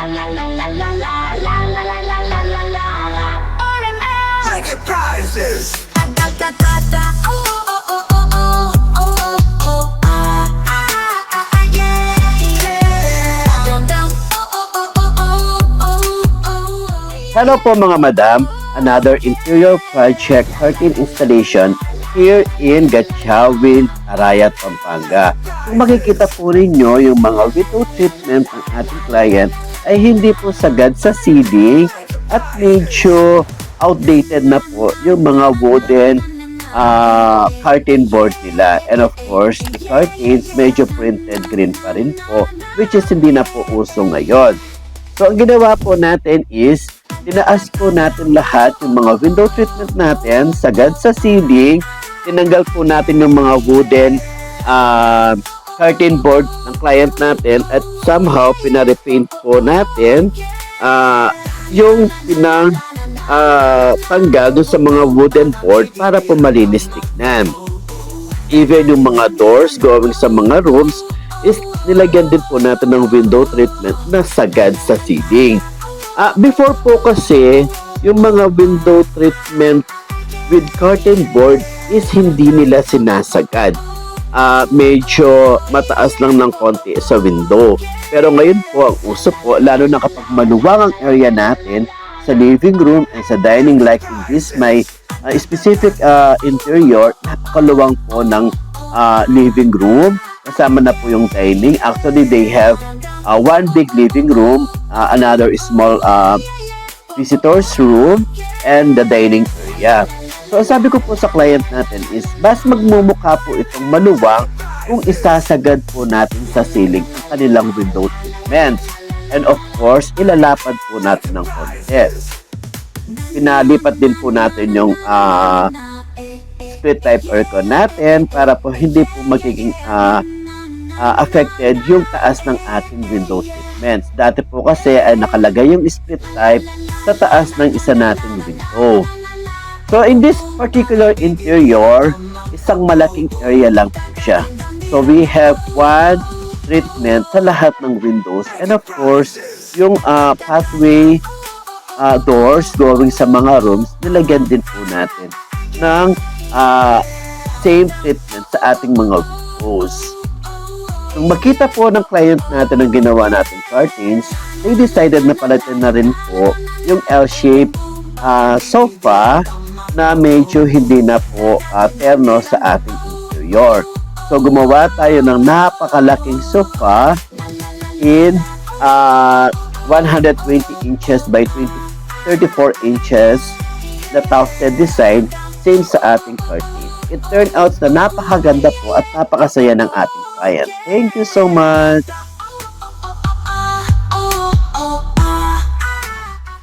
Ticket prizes. Hello po mga madam, another interior project curtain installation here in Gatchawin, Arayat, Pampanga. Kung makikita po ninyo yung mga window treatment ng ating client ay hindi po sagad sa ceiling at medyo outdated na po yung mga wooden curtain board nila. And of course, the curtains medyo printed green pa rin po, which is hindi na po uso ngayon. So ang ginawa po natin is tinaas po natin lahat yung mga window treatment natin sagad sa ceiling. Tinanggal po natin yung mga wooden curtain board ng client natin at somehow pinarepaint po natin yung tanggal doon sa mga wooden board para po malinis tignan. Even yung mga doors going sa mga rooms is nilagyan din po natin ng window treatment na sagad sa ceiling. Before po kasi, yung mga window treatment with curtain board is hindi nila sinasagad. Medyo mataas lang ng konti sa window. Pero ngayon po, ang uso po, lalo na kapag maluwang ang area natin sa living room and sa dining like in this, may specific interior, napakaluwang po ng living room. Kasama na po yung dining. Actually, they have one big living room, another small visitors room, and the dining area. So, sabi ko po sa client natin is, mas magmumukha po itong maluwang kung isasagad po natin sa ceiling ang kanilang window treatments. And of course, ilalapad po natin ng konti. Pinalipat din po natin yung split type aircon natin para po hindi po magiging affected yung taas ng ating window treatments. Dati po kasi ay nakalagay yung split type sa taas ng isa nating window. So in this particular interior, isang malaking area lang po siya. So we have one treatment sa lahat ng windows, and of course yung pathway doors going sa mga rooms, nilagyan din po natin ng same treatment sa ating mga windows. Nung makita po ng client natin ang ginawa natin curtains, they decided na palitan na rin po yung L-shape sofa na medyo hindi na po terno sa ating interior. So gumawa tayo ng napakalaking sofa in 120 inches by 34 inches na tufted design, same sa ating curtain. It turned out na napakaganda po at napakasaya ng ating client. Thank you so much!